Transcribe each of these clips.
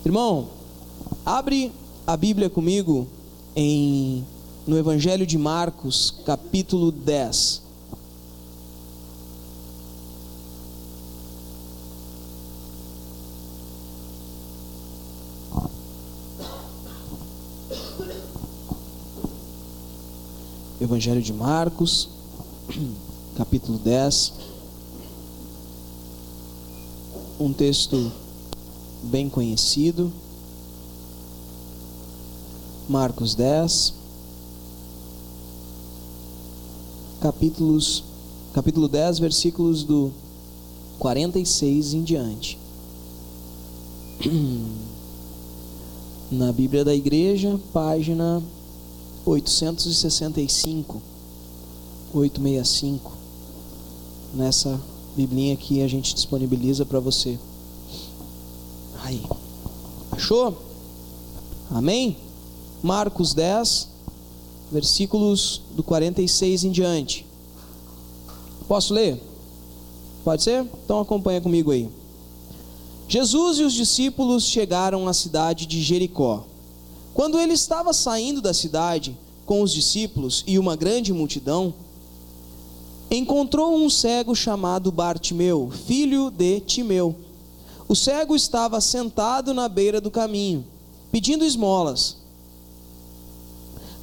Irmão, abre a Bíblia comigo no Evangelho de Marcos, capítulo 10. Evangelho de Marcos, capítulo 10. Um texto bem conhecido. Marcos 10, capítulo 10, versículos do 46 em diante. Na Bíblia da Igreja, página 865, nessa biblinha que a gente disponibiliza para você. Aí, achou? Amém? Marcos 10, versículos do 46 em diante. Posso ler? Pode ser? Então acompanha comigo aí. Jesus e os discípulos chegaram à cidade de Jericó. Quando ele estava saindo da cidade com os discípulos e uma grande multidão, encontrou um cego chamado Bartimeu, filho de Timeu. O cego estava sentado na beira do caminho, pedindo esmolas.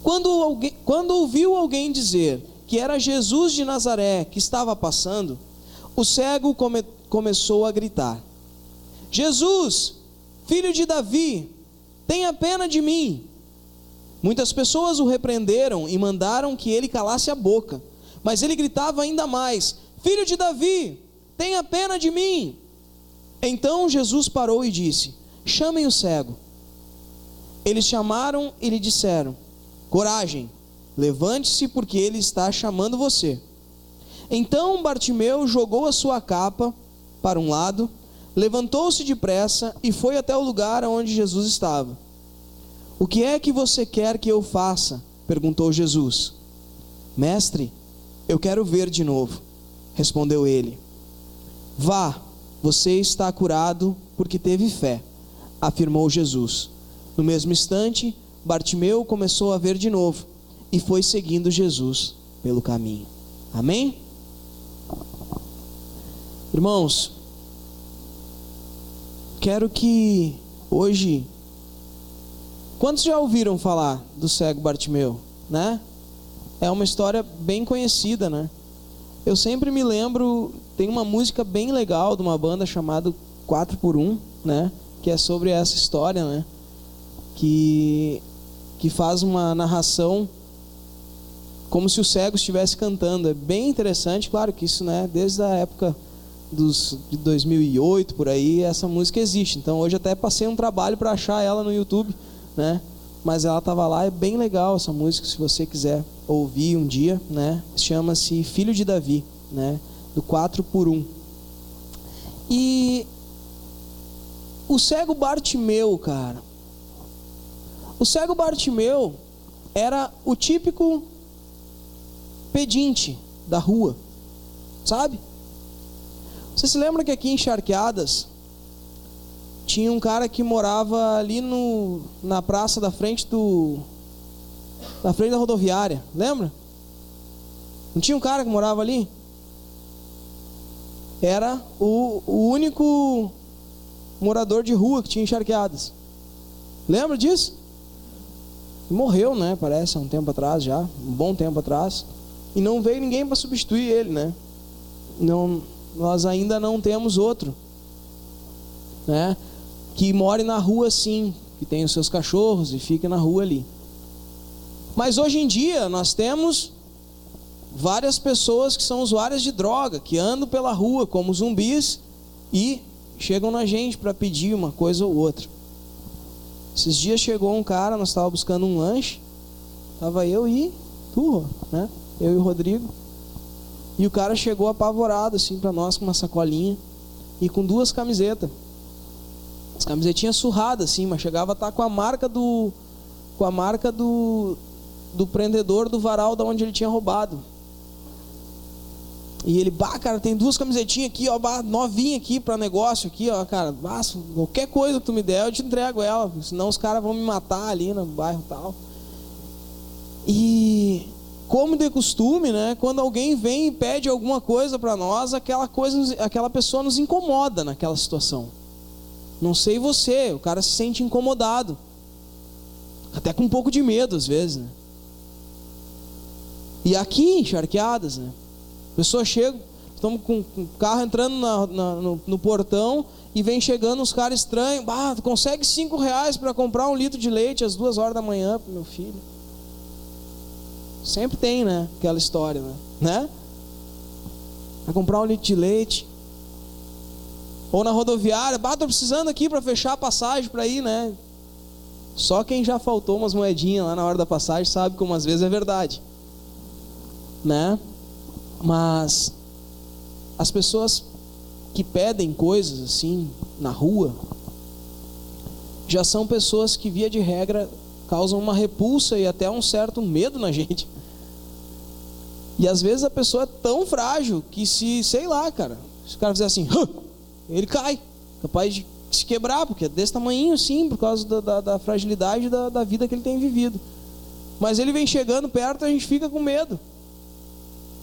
Quando ouviu alguém dizer que era Jesus de Nazaré que estava passando, o cego começou a gritar: Jesus, filho de Davi, tenha pena de mim. Muitas pessoas o repreenderam e mandaram que ele calasse a boca, mas ele gritava ainda mais: Filho de Davi, tenha pena de mim. Então Jesus parou e disse: chamem o cego. Eles chamaram e lhe disseram: coragem, levante-se, porque ele está chamando você. Então Bartimeu jogou a sua capa para um lado, levantou-se depressa e foi até o lugar onde Jesus estava. O que é que você quer que eu faça? Perguntou Jesus. Mestre, eu quero ver de novo, respondeu ele. Vá, você está curado porque teve fé, afirmou Jesus. No mesmo instante, Bartimeu começou a ver de novo e foi seguindo Jesus pelo caminho. Amém? Irmãos, quero que hoje... Quantos já ouviram falar do cego Bartimeu, né? É uma história bem conhecida, né? Eu sempre me lembro, tem uma música bem legal de uma banda chamada 4x1, né? Que é sobre essa história, né? Que faz uma narração como se o cego estivesse cantando. É bem interessante, claro que isso, né? Desde a época de 2008, por aí, essa música existe. Então hoje até passei um trabalho para achar ela no YouTube, né? Mas ela estava lá, é bem legal essa música, se você quiser ouvir um dia, né? Chama-se Filho de Davi, né? Do 4x1. E o cego Bartimeu, cara, o cego Bartimeu era o típico pedinte da rua, sabe? Você se lembra que aqui em Charqueadas tinha um cara que morava ali na praça da frente da rodoviária, lembra? Não tinha um cara que morava ali? Era o único morador de rua que tinha em Charqueadas. Lembra disso? Morreu, né? Parece, há um tempo atrás já, um bom tempo atrás. E não veio ninguém para substituir ele, né? Não, nós ainda não temos outro, né? Que more na rua assim, que tem os seus cachorros e fica na rua ali. Mas hoje em dia nós temos várias pessoas que são usuárias de droga, que andam pela rua como zumbis e chegam na gente para pedir uma coisa ou outra. Esses dias chegou um cara, nós estávamos buscando um lanche, estava eu e tu, né? Eu e o Rodrigo. E o cara chegou apavorado assim para nós com uma sacolinha e com duas camisetas. As camisetinhas surradas assim, mas chegava a estar com a marca do prendedor do varal da onde ele tinha roubado. E ele, cara, tem 2 camisetinhas aqui, ó, novinha aqui para negócio aqui, ó, cara, qualquer coisa que tu me der, eu te entrego ela, senão os caras vão me matar ali no bairro e tal. E como de costume, né, quando alguém vem e pede alguma coisa para nós, aquela pessoa nos incomoda naquela situação. Não sei você, o cara se sente incomodado, até com um pouco de medo às vezes, né? E aqui, encharqueadas, né? Pessoas chegam, estamos com o carro entrando no portão e vem chegando uns caras estranhos. Tu consegue R$5 para comprar 1 litro de leite às 2 horas da manhã para o meu filho? Sempre tem, né? Aquela história, né? Vai comprar 1 litro de leite. Ou na rodoviária, tô precisando aqui para fechar a passagem para ir, né? Só quem já faltou umas moedinhas lá na hora da passagem sabe como às vezes é verdade, né? Mas as pessoas que pedem coisas assim na rua já são pessoas que, via de regra, causam uma repulsa e até um certo medo na gente. E às vezes a pessoa é tão frágil que, se o cara fizer assim, ele cai, capaz de se quebrar, porque é desse tamanho assim, por causa da fragilidade da vida que ele tem vivido. Mas ele vem chegando perto, a gente fica com medo.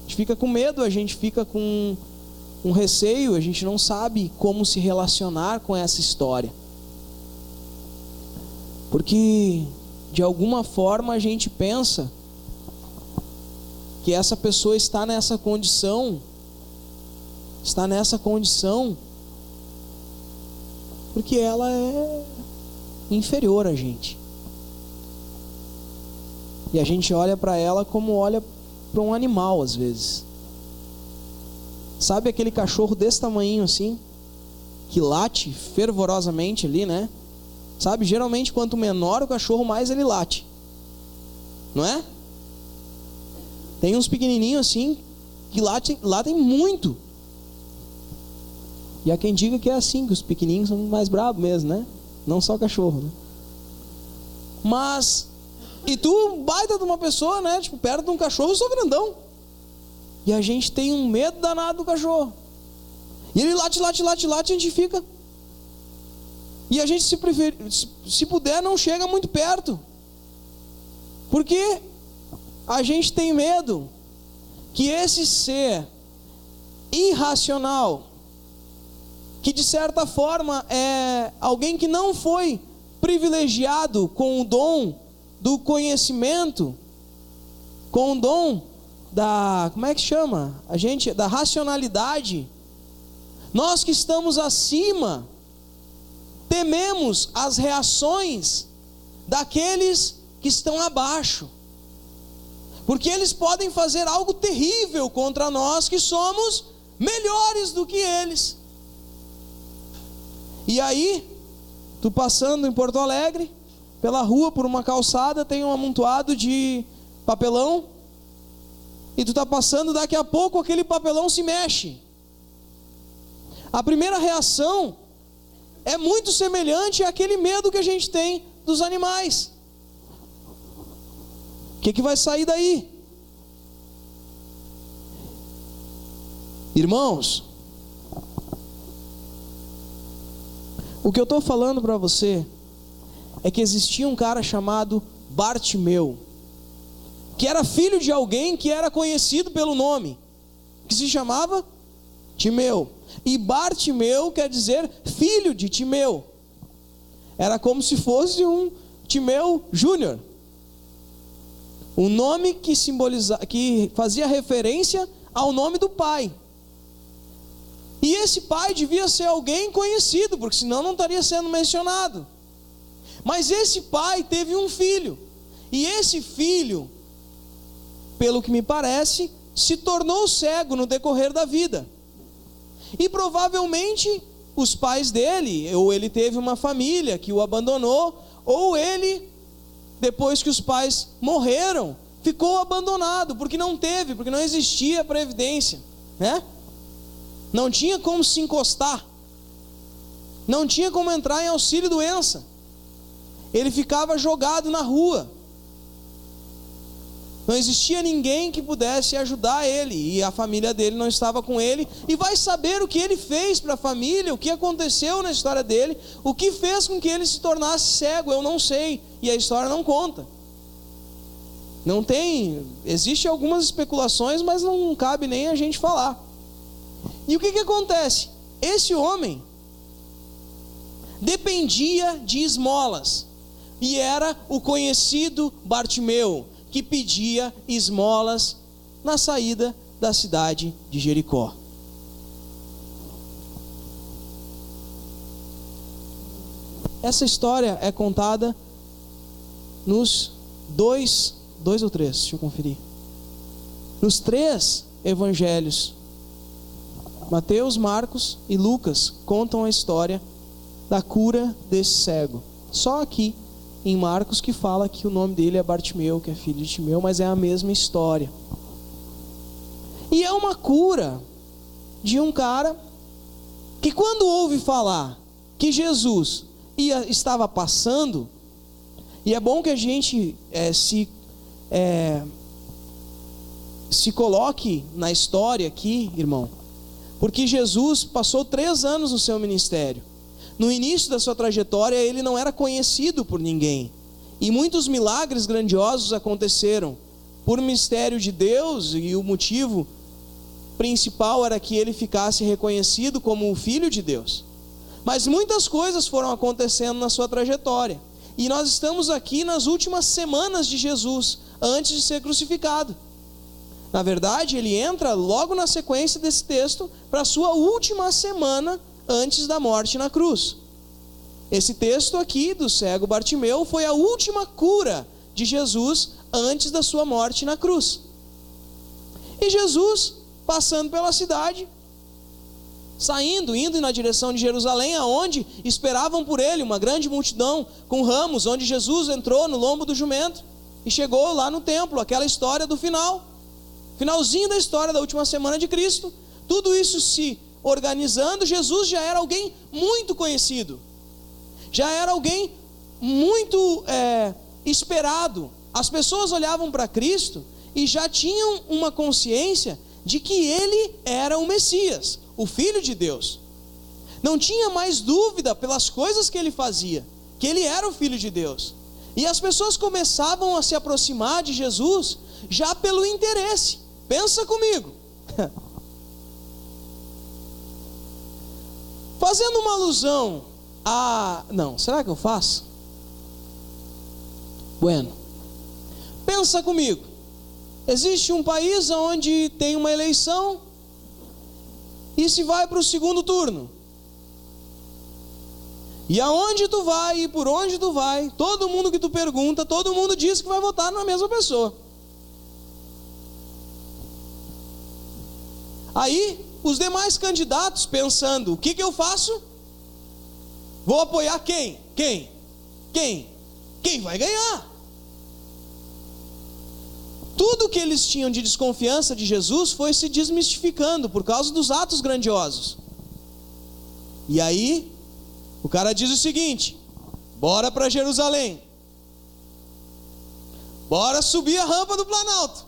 A gente fica com um receio, a gente não sabe como se relacionar com essa história. Porque, de alguma forma, a gente pensa que essa pessoa está nessa condição porque ela é inferior a gente. E a gente olha para ela como olha para um animal às vezes. Sabe aquele cachorro desse tamanho assim, que late fervorosamente ali, né? Sabe, geralmente quanto menor o cachorro, mais ele late, não é? Tem uns pequenininhos assim que latem muito. E há quem diga que é assim, que os pequenininhos são mais bravos mesmo, né? Não só cachorro, né? Mas e tu, baita de uma pessoa, né? Tipo, perto de um cachorro, eu sou grandão. E a gente tem um medo danado do cachorro. E ele late, a gente fica. E a gente, se puder, não chega muito perto. Porque a gente tem medo que esse ser irracional, que de certa forma é alguém que não foi privilegiado com o dom do conhecimento, com o dom da, como é que chama? Da racionalidade. Nós que estamos acima, tememos as reações daqueles que estão abaixo, porque eles podem fazer algo terrível contra nós que somos melhores do que eles. E aí, tu passando em Porto Alegre, pela rua, por uma calçada, tem um amontoado de papelão, e tu está passando, daqui a pouco aquele papelão se mexe. A primeira reação é muito semelhante àquele medo que a gente tem dos animais. O que vai sair daí? Irmãos, o que eu estou falando para você é que existia um cara chamado Bartimeu, que era filho de alguém que era conhecido pelo nome, que se chamava Timeu. E Bartimeu quer dizer filho de Timeu. Era como se fosse um Timeu Júnior, um nome que fazia referência ao nome do pai. E esse pai devia ser alguém conhecido, porque senão não estaria sendo mencionado. Mas esse pai teve um filho, e esse filho, pelo que me parece, se tornou cego no decorrer da vida. E provavelmente os pais dele, ou ele teve uma família que o abandonou, ou ele, depois que os pais morreram, ficou abandonado, porque não existia previdência, né? Não tinha como se encostar, não tinha como entrar em auxílio-doença. Ele ficava jogado na rua. Não existia ninguém que pudesse ajudar ele, e a família dele não estava com ele, e vai saber o que ele fez para a família, o que aconteceu na história dele, o que fez com que ele se tornasse cego, eu não sei, e a história não conta. Não tem, existem algumas especulações, mas não cabe nem a gente falar. E o que acontece? Esse homem dependia de esmolas, e era o conhecido Bartimeu, que pedia esmolas na saída da cidade de Jericó. Essa história é contada nos dois ou três, deixa eu conferir. Nos 3 evangelhos, Mateus, Marcos e Lucas contam a história da cura desse cego. Só aqui em Marcos que fala que o nome dele é Bartimeu, que é filho de Timeu, mas é a mesma história. E é uma cura de um cara que, quando ouve falar que Jesus estava passando, e é bom que a gente se coloque na história aqui, irmão, porque Jesus passou 3 anos no seu ministério. No início da sua trajetória, ele não era conhecido por ninguém, e muitos milagres grandiosos aconteceram por mistério de Deus, e o motivo principal era que ele ficasse reconhecido como o Filho de Deus. Mas muitas coisas foram acontecendo na sua trajetória, e nós estamos aqui nas últimas semanas de Jesus, antes de ser crucificado. Na verdade, ele entra logo na sequência desse texto para a sua última semana antes da morte na cruz. Esse texto aqui do cego Bartimeu foi a última cura de Jesus antes da sua morte na cruz. E Jesus, passando pela cidade, indo na direção de Jerusalém, aonde esperavam por ele uma grande multidão com ramos, onde Jesus entrou no lombo do jumento e chegou lá no templo, aquela história do finalzinho da história da última semana de Cristo. Tudo isso se organizando, Jesus já era alguém muito conhecido, já era alguém muito esperado. As pessoas olhavam para Cristo e já tinham uma consciência de que ele era o Messias, o Filho de Deus. Não tinha mais dúvida pelas coisas que ele fazia, que ele era o Filho de Deus. E as pessoas começavam a se aproximar de Jesus já pelo interesse. Pensa comigo. Fazendo uma alusão a... Não, será que eu faço? Bueno. Pensa comigo. Existe um país onde tem uma eleição e se vai para o segundo turno. E aonde tu vai e por onde tu vai, todo mundo que tu pergunta, todo mundo diz que vai votar na mesma pessoa. Aí, os demais candidatos pensando, o que eu faço? Vou apoiar quem? Quem vai ganhar? Tudo que eles tinham de desconfiança de Jesus foi se desmistificando por causa dos atos grandiosos. E aí, o cara diz o seguinte: bora para Jerusalém, bora subir a rampa do Planalto,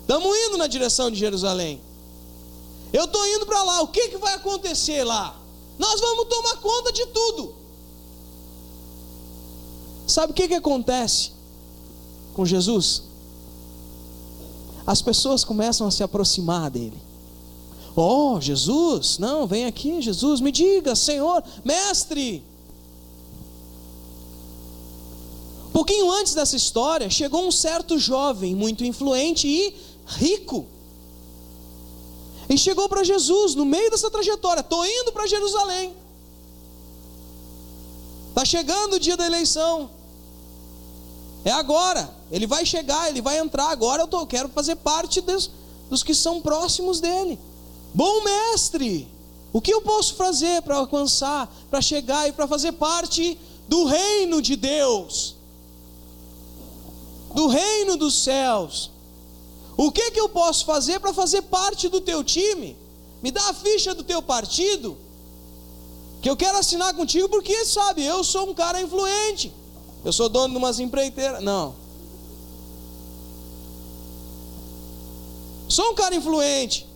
estamos indo na direção de Jerusalém, eu estou indo para lá, o que vai acontecer lá? Nós vamos tomar conta de tudo. Sabe o que acontece com Jesus? As pessoas começam a se aproximar dele. Oh, Jesus, não, vem aqui, Jesus, me diga, Senhor, mestre. Um pouquinho antes dessa história, chegou um certo jovem, muito influente e rico, e chegou para Jesus, no meio dessa trajetória, estou indo para Jerusalém, está chegando o dia da eleição, é agora, ele vai chegar, ele vai entrar, agora eu quero fazer parte dos que são próximos dele. Bom mestre, o que eu posso fazer para alcançar, para chegar e para fazer parte do reino de Deus, do reino dos céus? O que eu posso fazer para fazer parte do teu time? Me dá a ficha do teu partido, que eu quero assinar contigo, porque sabe, eu sou um cara influente, eu sou dono de umas empreiteiras. Não, Sou um cara influente.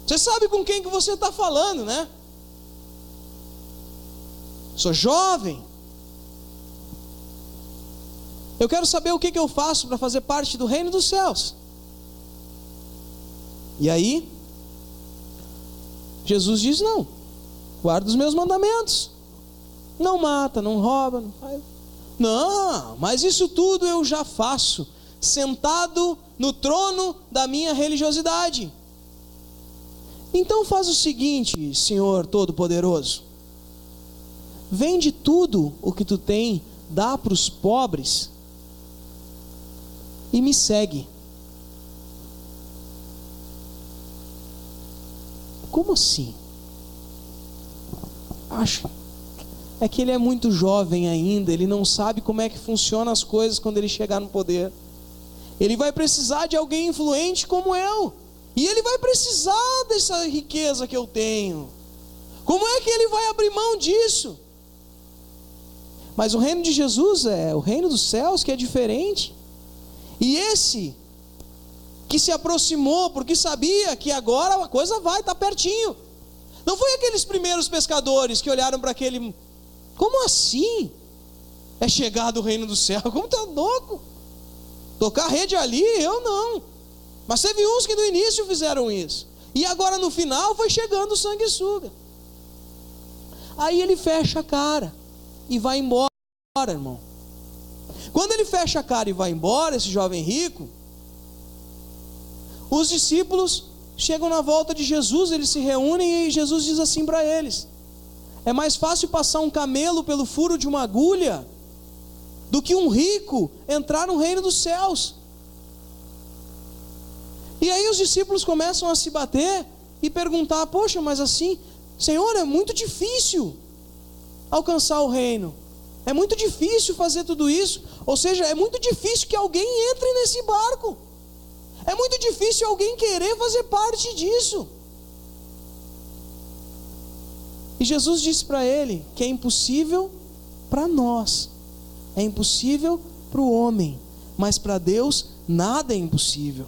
Você sabe com quem que você está falando, né? Sou jovem. Eu quero saber o que eu faço para fazer parte do reino dos céus. E aí, Jesus diz: não, guarda os meus mandamentos. Não mata, não rouba, não faz. Não, mas isso tudo eu já faço, sentado no trono da minha religiosidade. Então faz o seguinte, Senhor Todo-Poderoso: vende tudo o que tu tem, dá para os pobres e me segue. Como assim? Acho é que ele é muito jovem ainda, ele não sabe como é que funcionam as coisas quando ele chegar no poder. Ele vai precisar de alguém influente como eu, e ele vai precisar dessa riqueza que eu tenho. Como é que ele vai abrir mão disso? Mas o reino de Jesus é o reino dos céus, que é diferente. E esse que se aproximou porque sabia que agora a coisa vai estar pertinho. Não foi aqueles primeiros pescadores que olharam para aquele: como assim? É chegado o reino do céu? Como tá louco? Tocar rede ali, eu não. Mas teve uns que no início fizeram isso. E agora no final foi chegando o sanguessuga. Aí ele fecha a cara e vai embora, irmão. Quando ele fecha a cara e vai embora, esse jovem rico, os discípulos chegam na volta de Jesus, eles se reúnem e Jesus diz assim para eles: é mais fácil passar um camelo pelo furo de uma agulha do que um rico entrar no reino dos céus. E aí os discípulos começam a se bater e perguntar: poxa, mas assim, Senhor, é muito difícil alcançar o reino, é muito difícil fazer tudo isso. Ou seja, é muito difícil que alguém entre nesse barco, é muito difícil alguém querer fazer parte disso. E Jesus disse para ele que é impossível para nós, é impossível para o homem, mas para Deus nada é impossível.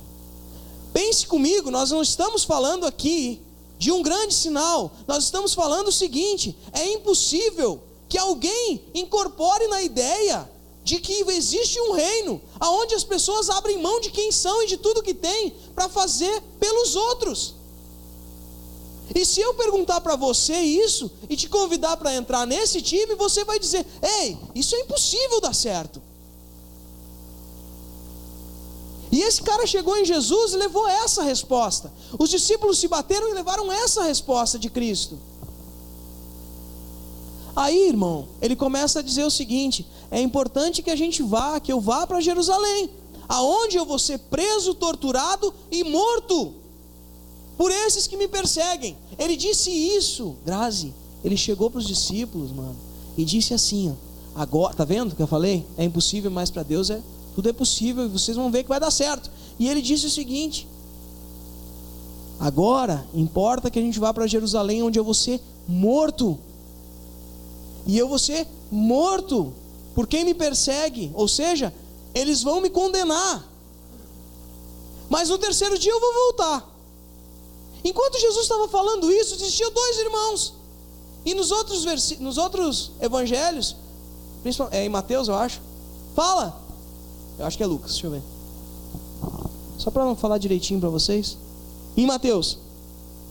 Pense comigo, nós não estamos falando aqui de um grande sinal, nós estamos falando o seguinte: é impossível que alguém incorpore na ideia de que existe um reino onde as pessoas abrem mão de quem são e de tudo que têm para fazer pelos outros. E se eu perguntar para você isso e te convidar para entrar nesse time, você vai dizer: ei, isso é impossível dar certo. E esse cara chegou em Jesus e levou essa resposta. Os discípulos se bateram e levaram essa resposta de Cristo. Aí, irmão, ele começa a dizer o seguinte: é importante que a gente vá, que eu vá para Jerusalém, aonde eu vou ser preso, torturado e morto por esses que me perseguem. Ele disse isso, Grazi, ele chegou para os discípulos, mano, e disse assim: ó, agora, tá vendo o que eu falei? É impossível, mas para Deus tudo é possível, e vocês vão ver que vai dar certo. E ele disse o seguinte: agora importa que a gente vá para Jerusalém, onde eu vou ser morto, e eu vou ser morto por quem me persegue, ou seja, eles vão me condenar, mas no terceiro dia eu vou voltar. Enquanto Jesus estava falando isso, existiam dois irmãos, e nos outros evangelhos, principalmente em Mateus, eu acho, fala, eu acho que é Lucas, deixa eu ver, só para não falar direitinho para vocês. Em Mateus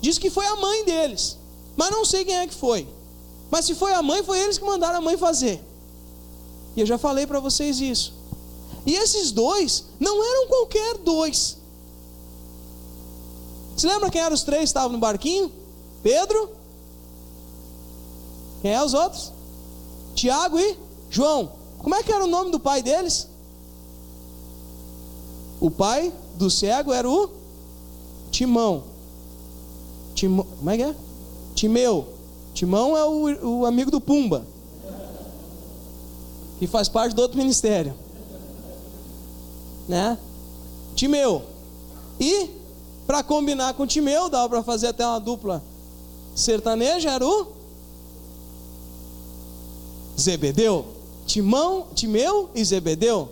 diz que foi a mãe deles, mas não sei quem é que foi. Mas se foi a mãe, foi eles que mandaram a mãe fazer. E eu já falei para vocês isso. E esses dois não eram qualquer dois. Você lembra quem eram os três que estavam no barquinho? Pedro. Quem é os outros? Tiago e João. Como é que era o nome do pai deles? O pai do cego era o Timão. Como é que é? Timeu. Timão é o amigo do Pumba, que faz parte do outro ministério, né? Timeu. E para combinar com Timeu, dava para fazer até uma dupla sertaneja, era o Zebedeu. Timeu e Zebedeu.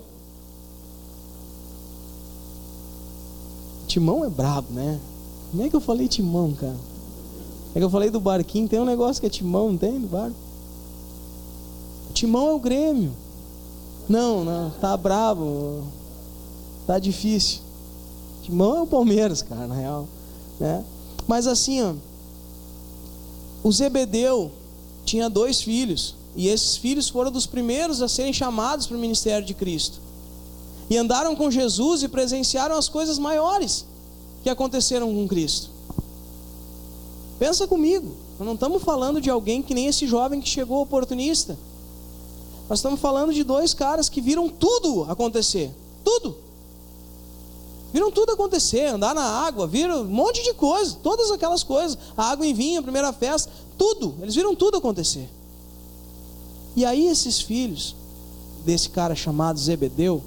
Timão é brabo, né? Como é que eu falei Timão, cara? É que eu falei do barquinho, tem um negócio que é Timão, não tem, do barco? Timão é o Grêmio. Não, tá brabo, tá difícil. Timão é o Palmeiras, cara, na real, né? Mas assim, ó, o Zebedeu tinha 2 filhos, e esses filhos foram dos primeiros a serem chamados para o ministério de Cristo, e andaram com Jesus e presenciaram as coisas maiores que aconteceram com Cristo. Pensa comigo, nós não estamos falando de alguém que nem esse jovem que chegou oportunista. Nós estamos falando de 2 caras que viram tudo acontecer. Tudo. Viram tudo acontecer, andar na água, viram um monte de coisa, todas aquelas coisas, a água em vinho, a primeira festa, tudo, eles viram tudo acontecer. E aí esses filhos desse cara chamado Zebedeu,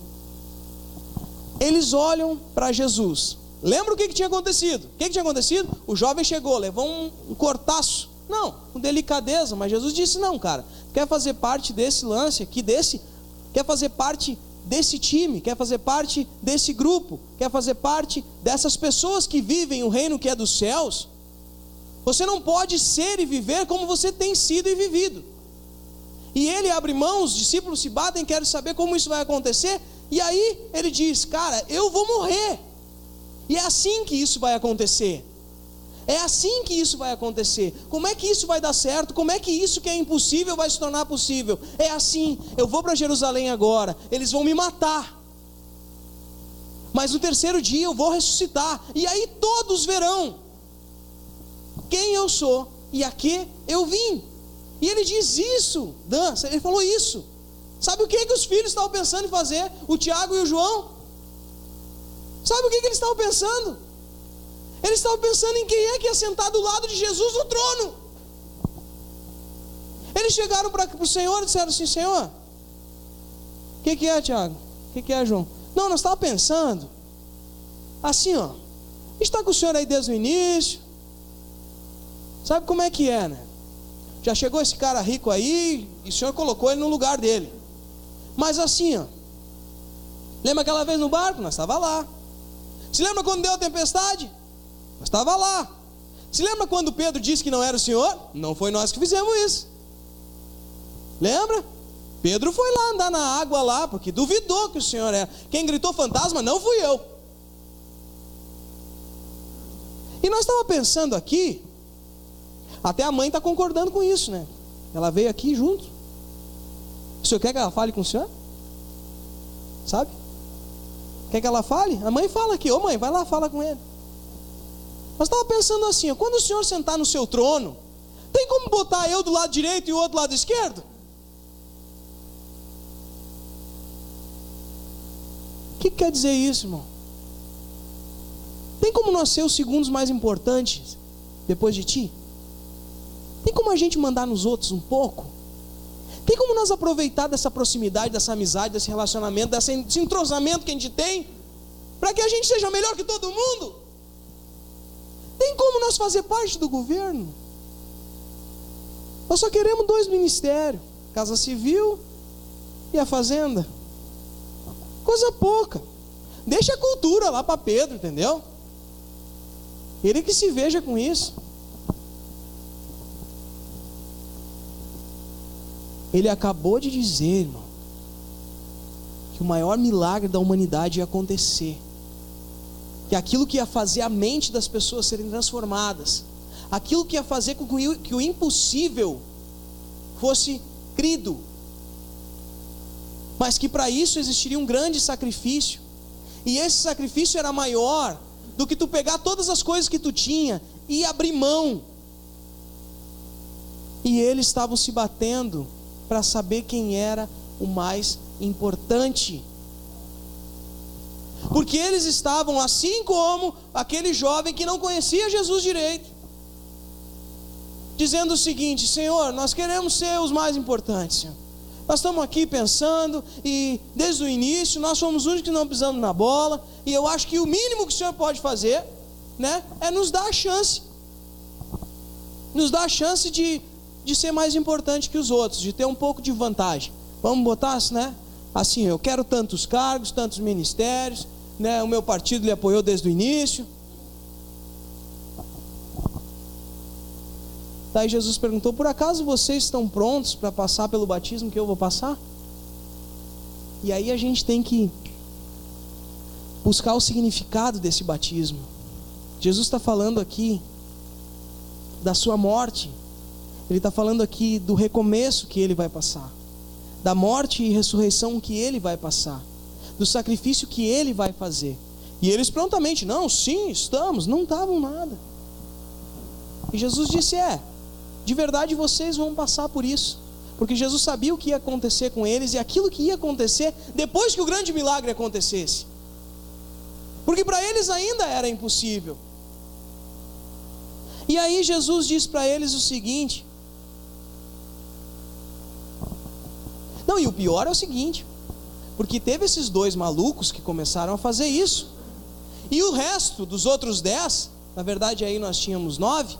eles olham para Jesus. Lembra o que tinha acontecido? O que tinha acontecido? O jovem chegou, levou um cortaço. Não, com delicadeza, mas Jesus disse: não, cara, quer fazer parte desse lance aqui, quer fazer parte desse time, quer fazer parte desse grupo, quer fazer parte dessas pessoas que vivem o reino que é dos céus, você não pode ser e viver como você tem sido e vivido. E ele abre mão, os discípulos se batem, querem saber como isso vai acontecer, e aí ele diz: cara, eu vou morrer, e é assim que isso vai acontecer. É assim que isso vai acontecer. Como é que isso vai dar certo? Como é que isso que é impossível vai se tornar possível? É assim, eu vou para Jerusalém agora, eles vão me matar, mas no 3º dia eu vou ressuscitar, e aí todos verão quem eu sou e a que eu vim. E ele diz isso, ele falou isso. Sabe o que os filhos estavam pensando em fazer? O Tiago e o João? Sabe o que eles estavam pensando? Eles estavam pensando em quem é que ia sentar do lado de Jesus no trono. Eles chegaram para o Senhor e disseram assim: Senhor, o que é, Tiago? O que é, João? Não, nós estávamos pensando assim, ó, a gente está com o Senhor aí desde o início, sabe como é que é, né? Já chegou esse cara rico aí, e o Senhor colocou ele no lugar dele. Mas assim, ó, lembra aquela vez no barco? Nós estávamos lá. Se lembra quando deu a tempestade? Nós estava lá. Se lembra quando Pedro disse que não era o Senhor? Não foi nós que fizemos isso. Lembra? Pedro foi lá andar na água lá, porque duvidou que o Senhor era. Quem gritou fantasma não fui eu. E nós estávamos pensando aqui, até a mãe está concordando com isso, né? Ela veio aqui junto. O senhor quer que ela fale com o senhor? Sabe? Quer que ela fale? A mãe fala aqui: ô mãe, vai lá, fala com ele. Nós estávamos pensando assim, ó, quando o Senhor sentar no seu trono, tem como botar eu do lado direito e o outro do lado esquerdo? O que quer dizer isso, irmão? Tem como nós ser os segundos mais importantes depois de ti? Tem como a gente mandar nos outros um pouco? Tem como nós aproveitar dessa proximidade, dessa amizade, desse relacionamento, desse entrosamento que a gente tem, para que a gente seja melhor que todo mundo? Tem como nós fazer parte do governo? Nós só queremos 2 ministérios: Casa Civil e a Fazenda. Coisa pouca. Deixa a cultura lá para Pedro, entendeu? Ele que se veja com isso. Ele acabou de dizer, irmão, que o maior milagre da humanidade ia acontecer, que aquilo que ia fazer a mente das pessoas serem transformadas, aquilo que ia fazer com que o impossível fosse crido, mas que para isso existiria um grande sacrifício, e esse sacrifício era maior do que tu pegar todas as coisas que tu tinha e abrir mão. E eles estavam se batendo para saber quem era o mais importante, porque eles estavam assim como aquele jovem que não conhecia Jesus direito, dizendo o seguinte: Senhor, nós queremos ser os mais importantes, Senhor. Nós estamos aqui pensando, e desde o início nós somos os únicos que não pisamos na bola, e eu acho que o mínimo que o Senhor pode fazer, né, é nos dar a chance, de ser mais importante que os outros, de ter um pouco de vantagem. Vamos botar, né, assim: eu quero tantos cargos, tantos ministérios, né, o meu partido lhe apoiou desde o início. Daí Jesus perguntou: por acaso vocês estão prontos para passar pelo batismo que eu vou passar? E aí a gente tem que buscar o significado desse batismo. Jesus está falando aqui da sua morte. Ele está falando aqui do recomeço que ele vai passar, da morte e ressurreição que ele vai passar, do sacrifício que ele vai fazer. E eles prontamente: não, sim, estamos. Não estavam nada. E Jesus disse: de verdade vocês vão passar por isso, porque Jesus sabia o que ia acontecer com eles e aquilo que ia acontecer depois que o grande milagre acontecesse, porque para eles ainda era impossível. E aí Jesus diz para eles o seguinte: não, e o pior é o seguinte, porque teve esses 2 malucos que começaram a fazer isso, e o resto dos outros 10, na verdade aí nós tínhamos 9,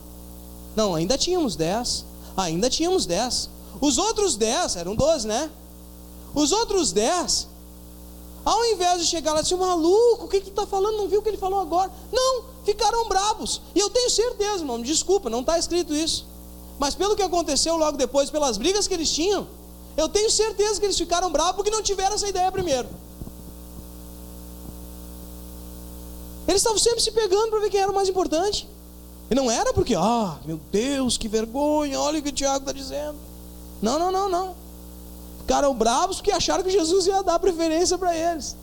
não, ainda tínhamos 10, os outros 10, eram 12, né? Os outros 10, ao invés de chegar lá e dizer: maluco, o que está falando? Não viu o que ele falou agora? Não, ficaram bravos. E eu tenho certeza, irmão, desculpa, não está escrito isso, mas pelo que aconteceu logo depois, pelas brigas que eles tinham, eu tenho certeza que eles ficaram bravos porque não tiveram essa ideia primeiro. Eles estavam sempre se pegando para ver quem era o mais importante. E não era porque, meu Deus, que vergonha, olha o que o Tiago está dizendo. Não. Ficaram bravos porque acharam que Jesus ia dar preferência para eles.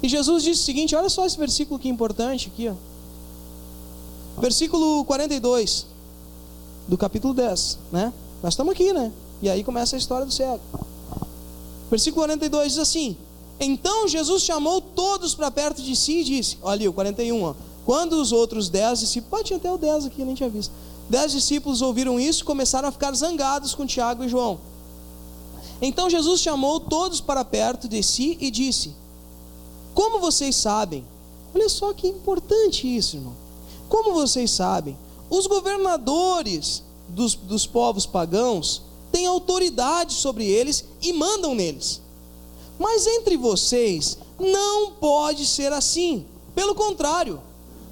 E Jesus disse o seguinte: olha só esse versículo que importante aqui, ó. Versículo 42 do capítulo 10, né? Nós estamos aqui, né? E aí começa a história do cego. Versículo 42 diz assim: então Jesus chamou todos para perto de si e disse, olha ali o 41, ó. Quando os outros 10 discípulos, tinha até o 10 aqui, eu nem tinha visto. 10 discípulos ouviram isso e começaram a ficar zangados com Tiago e João. Então Jesus chamou todos para perto de si e disse: como vocês sabem, olha só que importante isso, irmão. Como vocês sabem, os governadores dos povos pagãos têm autoridade sobre eles e mandam neles. Mas entre vocês não pode ser assim. Pelo contrário,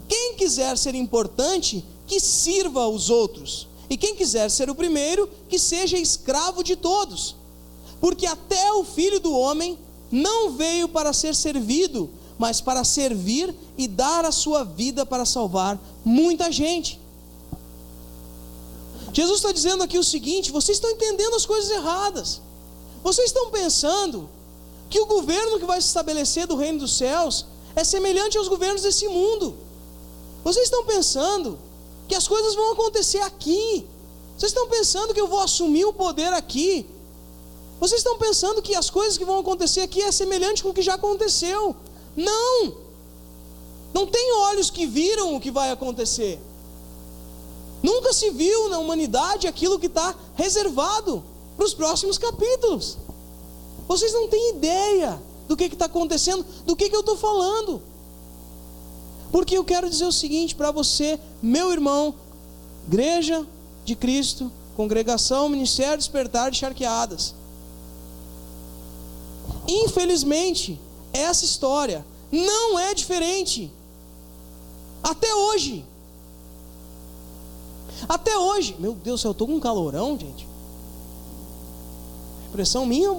quem quiser ser importante, que sirva aos outros. E quem quiser ser o primeiro, que seja escravo de todos. Porque até o Filho do Homem não veio para ser servido, mas para servir e dar a sua vida para salvar muita gente. Jesus está dizendo aqui o seguinte: vocês estão entendendo as coisas erradas. Vocês estão pensando que o governo que vai se estabelecer do reino dos céus é semelhante aos governos desse mundo. Vocês estão pensando que as coisas vão acontecer aqui. Vocês estão pensando que eu vou assumir o poder aqui. Vocês estão pensando que as coisas que vão acontecer aqui é semelhante com o que já aconteceu. Não! Não tem olhos que viram o que vai acontecer. Nunca se viu na humanidade aquilo que está reservado para os próximos capítulos. Vocês não têm ideia do que está acontecendo, do que eu estou falando. Porque eu quero dizer o seguinte para você, meu irmão: Igreja de Cristo, Congregação, Ministério Despertar de Charqueadas. Infelizmente, essa história não é diferente. Até hoje. Até hoje. Meu Deus, eu estou com um calorão, gente. A impressão minha,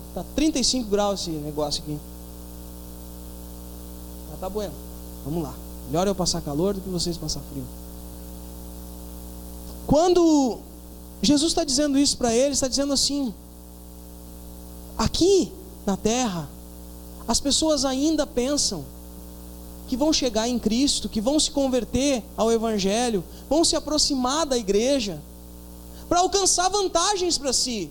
está 35 graus esse negócio aqui. Mas tá bueno. Vamos lá. Melhor eu passar calor do que vocês passar frio. Quando Jesus está dizendo isso para eles, está dizendo assim: aqui na terra, as pessoas ainda pensam que vão chegar em Cristo, que vão se converter ao Evangelho, vão se aproximar da igreja, para alcançar vantagens para si.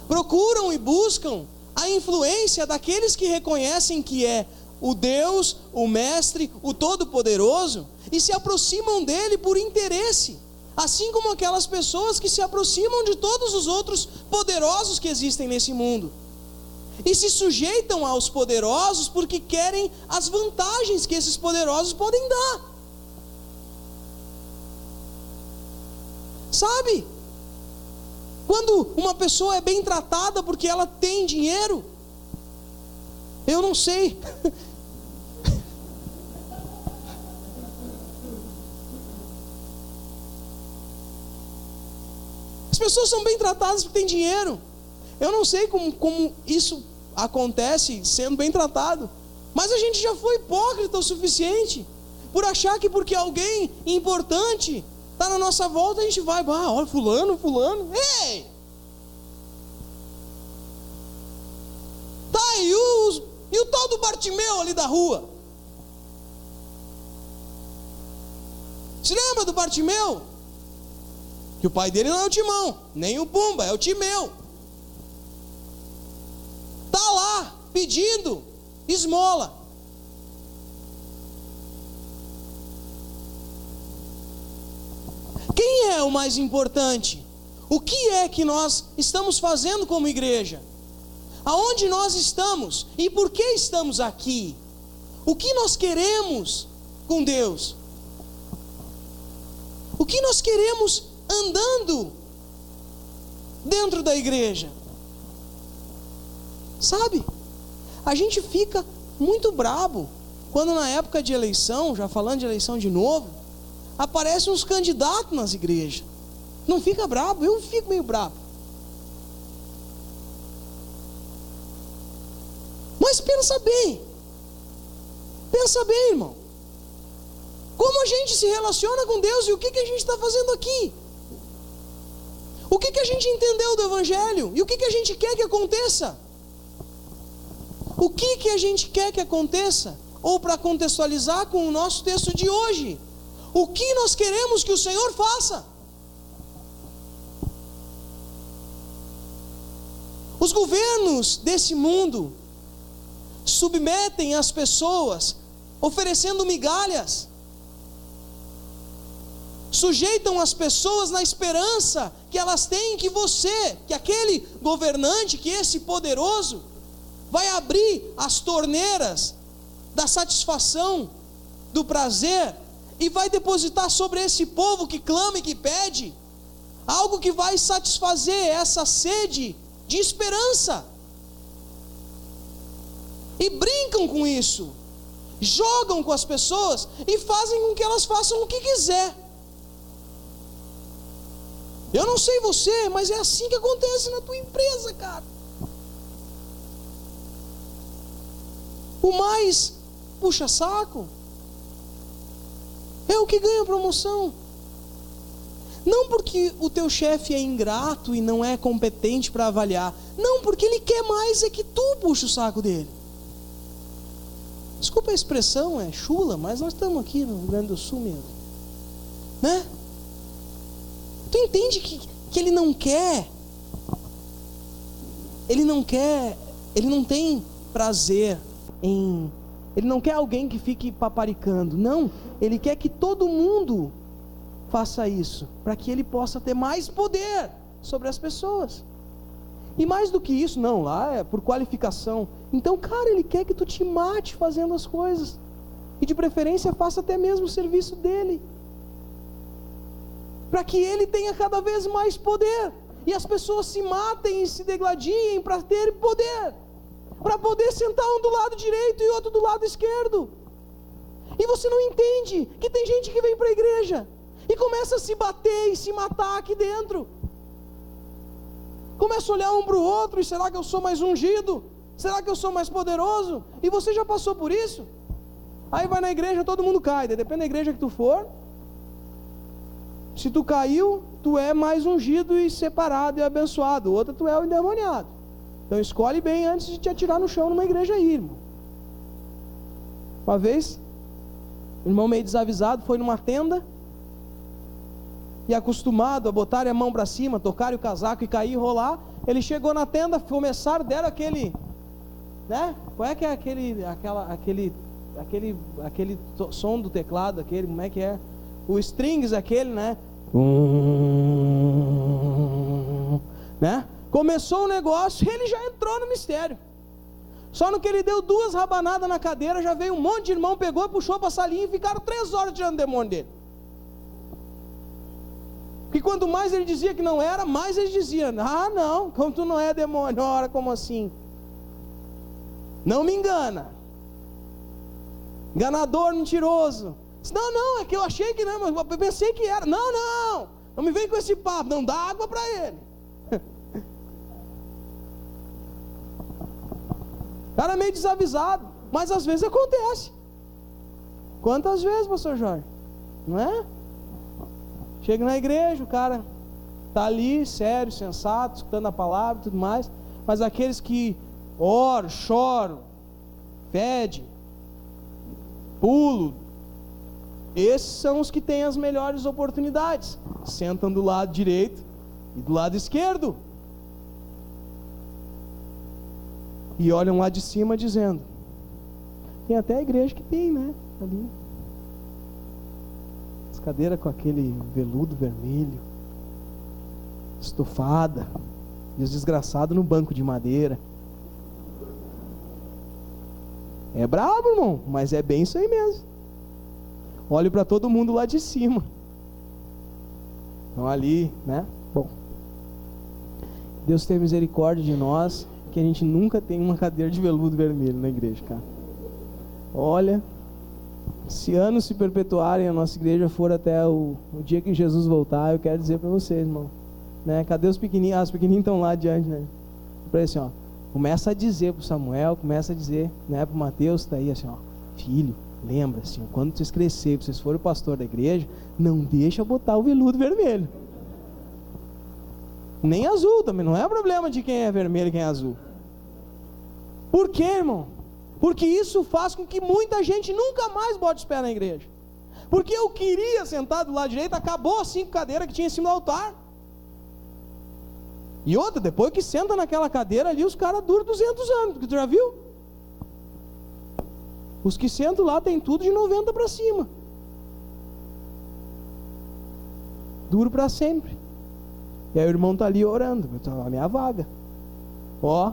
Procuram e buscam a influência daqueles que reconhecem que é o Deus, o Mestre, o Todo-Poderoso, e se aproximam dele por interesse, assim como aquelas pessoas que se aproximam de todos os outros poderosos que existem nesse mundo, e se sujeitam aos poderosos porque querem as vantagens que esses poderosos podem dar. Sabe? Quando uma pessoa é bem tratada porque ela tem dinheiro, Eu não sei. As pessoas são bem tratadas porque têm dinheiro. Eu não sei como isso acontece sendo bem tratado. Mas a gente já foi hipócrita o suficiente por achar que porque alguém importante está na nossa volta, a gente vai, olha fulano. Ei! Tá, e o tal do Bartimeu ali da rua? Se lembra do Bartimeu? Que o pai dele não é o Timão, nem o Pumba, é o Timeu. Tá lá, pedindo esmola. Quem é o mais importante? O que é que nós estamos fazendo como igreja? Aonde nós estamos? E por que estamos aqui? O que nós queremos com Deus? O que nós queremos andando dentro da igreja? Sabe? A gente fica muito brabo quando na época de eleição, já falando de eleição de novo, aparecem uns candidatos nas igrejas. Não fica brabo? Eu fico meio brabo. Mas pensa bem, irmão. Como a gente se relaciona com Deus e o que a gente está fazendo aqui? O que a gente entendeu do Evangelho? E o que a gente quer que aconteça? O que a gente quer que aconteça? Ou para contextualizar com o nosso texto de hoje, o que nós queremos que o Senhor faça? Os governos desse mundo submetem as pessoas oferecendo migalhas, sujeitam as pessoas na esperança que elas têm que você, que aquele governante, que esse poderoso vai abrir as torneiras da satisfação, do prazer, e vai depositar sobre esse povo que clama e que pede algo que vai satisfazer essa sede de esperança. E brincam com isso, jogam com as pessoas e fazem com que elas façam o que quiser. Eu não sei você, mas é assim que acontece na tua empresa, cara. O mais puxa-saco é o que ganha promoção. Não porque o teu chefe é ingrato e não é competente para avaliar. Não, porque ele quer mais é que tu puxa o saco dele. Desculpa a expressão, é chula, mas nós estamos aqui no Rio Grande do Sul mesmo, né? Tu entende que ele não quer, ele não tem prazer em, ele não quer alguém que fique paparicando, não, ele quer que todo mundo faça isso, para que ele possa ter mais poder sobre as pessoas. E mais do que isso, não, lá é por qualificação. Então, cara, ele quer que tu te mate fazendo as coisas, e de preferência faça até mesmo o serviço dele, para que ele tenha cada vez mais poder, e as pessoas se matem e se degladiem para ter poder, para poder sentar um do lado direito e outro do lado esquerdo. E você não entende que tem gente que vem para a igreja e começa a se bater e se matar aqui dentro, começa a olhar um para o outro, e será que eu sou mais ungido? Será que eu sou mais poderoso? E você já passou por isso? Aí vai na igreja, todo mundo cai, depende da igreja que tu for. Se tu caiu, tu é mais ungido e separado e abençoado. Outra, tu é o endemoniado. Então escolhe bem antes de te atirar no chão numa igreja aí, irmão. Uma vez, um irmão meio desavisado foi numa tenda, e acostumado a botar a mão para cima, tocar o casaco e cair e rolar, ele chegou na tenda, começaram, deram aquele, né? Qual é que é aquele som do teclado, aquele, como é que é? O strings aquele, né? Né? Começou o negócio e ele já entrou no mistério. Só no que ele deu 2 rabanadas na cadeira, já veio um monte de irmão, pegou, puxou para a salinha e ficaram 3 horas tirando o demônio dele. Porque quanto mais ele dizia que não era, mais ele dizia: ah não, como tu não é demônio, ora, como assim? Não me engana. Enganador, mentiroso. Não, é que eu achei que não, mas eu pensei que era. Não me vem com esse papo. Não, dá água para ele. O cara é meio desavisado, mas às vezes acontece. Quantas vezes, pastor Jorge? Não é? Chega na igreja, o cara está ali, sério, sensato, escutando a palavra e tudo mais, mas aqueles que oram, choram, fedem, pulam, esses são os que têm as melhores oportunidades. Sentam do lado direito e do lado esquerdo. E olham lá de cima dizendo, tem até a igreja que tem, né? Ali. As cadeiras com aquele veludo vermelho, estofada, e os desgraçados no banco de madeira. É brabo, irmão, mas é bem isso aí mesmo. Olhe para todo mundo lá de cima. Então ali, né? Bom, Deus tenha misericórdia de nós, que a gente nunca tem uma cadeira de veludo vermelho na igreja, cara. Olha, se anos se perpetuarem, a nossa igreja for até o dia que Jesus voltar, eu quero dizer para vocês, irmão, né? Cadê os pequenininhos? Os pequenininhos estão lá adiante, né? Para assim, ó, começa a dizer para o Samuel, começa a dizer, né, para o Mateus, está aí assim, ó, filho, lembra assim, quando vocês crescerem, vocês forem o pastor da igreja, não deixa botar o veludo vermelho. Nem azul também, não é problema de quem é vermelho e quem é azul. Por quê, irmão? Porque isso faz com que muita gente nunca mais bote os pés na igreja. Porque eu queria sentar do lado direito, acabou as 5 cadeiras que tinha em cima do altar. E outra, depois que senta naquela cadeira ali, os caras duram 200 anos, tu já viu? Os que sentam lá tem tudo de 90 para cima. Duro para sempre. E aí o irmão está ali orando, a minha vaga. Ó,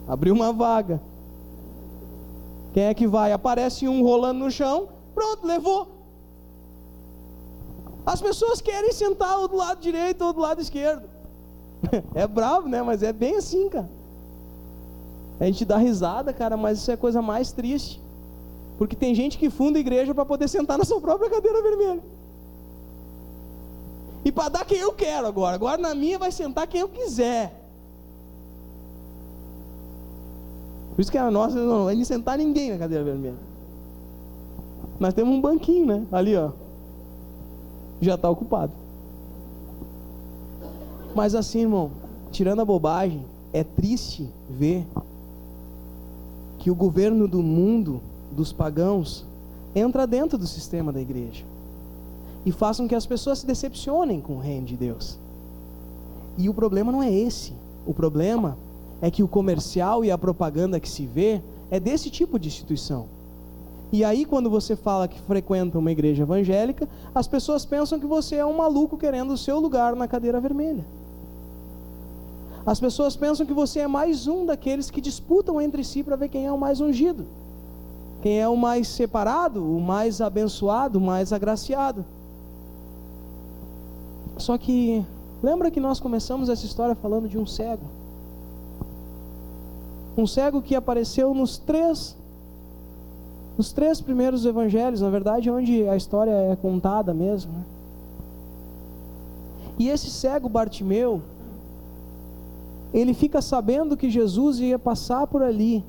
abriu uma vaga. Quem é que vai? Aparece um rolando no chão, pronto, levou. As pessoas querem sentar ou do lado direito ou do lado esquerdo. É bravo, né? Mas é bem assim, cara. A gente dá risada, cara, mas isso é a coisa mais triste. Porque tem gente que funda a igreja para poder sentar na sua própria cadeira vermelha. E para dar quem eu quero agora. Agora na minha vai sentar quem eu quiser. Por isso que a nossa não vai nem sentar ninguém na cadeira vermelha. Nós temos um banquinho, né? Ali, ó. Já está ocupado. Mas assim, irmão, tirando a bobagem, é triste ver que o governo do mundo, dos pagãos, entra dentro do sistema da igreja e faz com que as pessoas se decepcionem com o reino de Deus. E o problema não é esse. O problema é que o comercial e a propaganda que se vê é desse tipo de instituição. E aí quando você fala que frequenta uma igreja evangélica, as pessoas pensam que você é um maluco querendo o seu lugar na cadeira vermelha. As pessoas pensam que você é mais um daqueles que disputam entre si para ver quem é o mais ungido, quem é o mais separado, o mais abençoado, o mais agraciado. Só que, lembra que nós começamos essa história falando de um cego? Um cego que apareceu nos três primeiros evangelhos, na verdade, onde a história é contada mesmo, né? E esse cego Bartimeu, ele fica sabendo que Jesus ia passar por ali,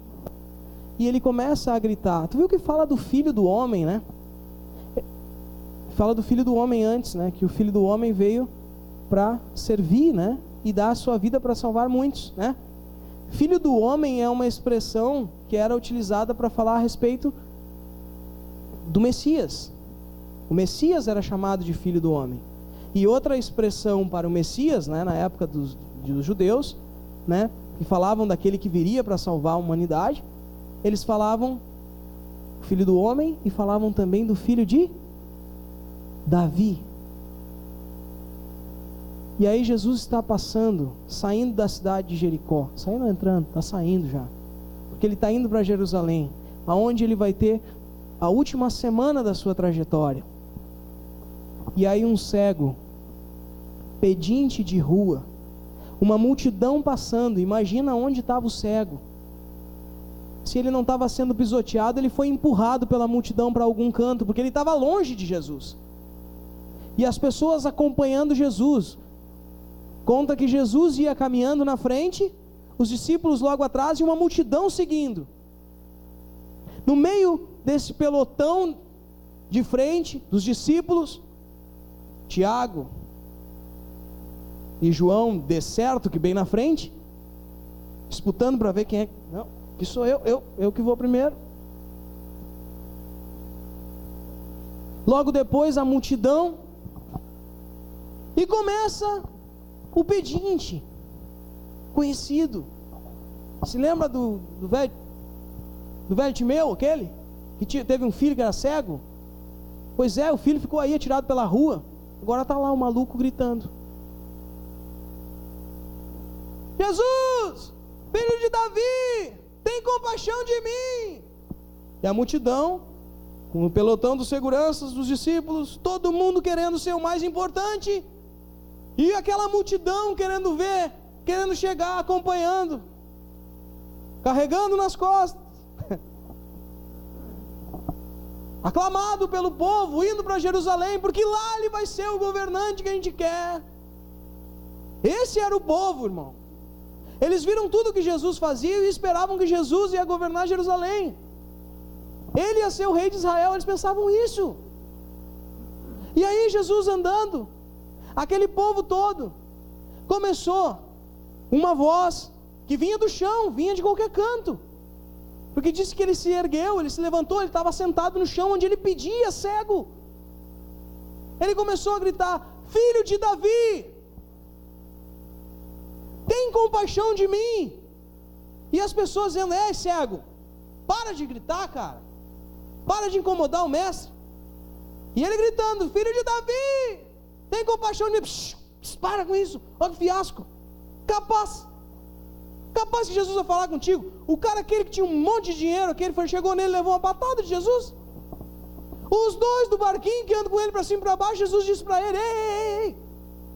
e ele começa a gritar. Tu viu que fala do Filho do Homem, né? Fala do Filho do Homem antes, né? Que o Filho do Homem veio para servir, né? E dar a sua vida para salvar muitos, né? Filho do Homem é uma expressão que era utilizada para falar a respeito do Messias. O Messias era chamado de Filho do Homem. E outra expressão para o Messias, né, na época dos judeus, né, que falavam daquele que viria para salvar a humanidade, eles falavam Filho do Homem e falavam também do Filho de Davi. E aí Jesus está passando, saindo da cidade de Jericó, saindo ou entrando? Está saindo já, porque ele está indo para Jerusalém, aonde ele vai ter a última semana da sua trajetória. E aí um cego, pedinte de rua, uma multidão passando, imagina onde estava o cego, se ele não estava sendo pisoteado, ele foi empurrado pela multidão para algum canto, porque ele estava longe de Jesus. E as pessoas acompanhando Jesus. Conta que Jesus ia caminhando na frente, os discípulos logo atrás e uma multidão seguindo. No meio desse pelotão de frente, dos discípulos, Tiago e João, de certo que bem na frente, disputando para ver quem é. Não, que sou eu que vou primeiro. Logo depois a multidão, e começa o pedinte, conhecido. Se lembra do velho Timeu, aquele que teve um filho que era cego? Pois é, o filho ficou aí atirado pela rua. Agora está lá o maluco gritando: Jesus, filho de Davi, tem compaixão de mim. E a multidão, com o pelotão dos seguranças, dos discípulos, todo mundo querendo ser o mais importante, e aquela multidão querendo ver, querendo chegar, acompanhando, carregando nas costas, aclamado pelo povo, indo para Jerusalém, porque lá ele vai ser o governante que a gente quer. Esse era o povo, irmão. Eles viram tudo que Jesus fazia e esperavam que Jesus ia governar Jerusalém. Ele ia ser o rei de Israel, eles pensavam isso. E aí Jesus andando, aquele povo todo, começou uma voz que vinha do chão, vinha de qualquer canto, porque disse que ele se ergueu, ele se levantou, ele estava sentado no chão onde ele pedia, cego. Ele começou a gritar: filho de Davi, tem compaixão de mim. E as pessoas dizendo: ei, cego, para de gritar, cara, para de incomodar o mestre. E ele gritando: filho de Davi, tem compaixão de mim. Para com isso, olha que fiasco. Capaz que Jesus vai falar contigo. O cara, aquele que tinha um monte de dinheiro, aquele chegou nele e levou uma patada de Jesus. Os dois do barquinho que andam com ele para cima e para baixo, Jesus disse para ele: ei,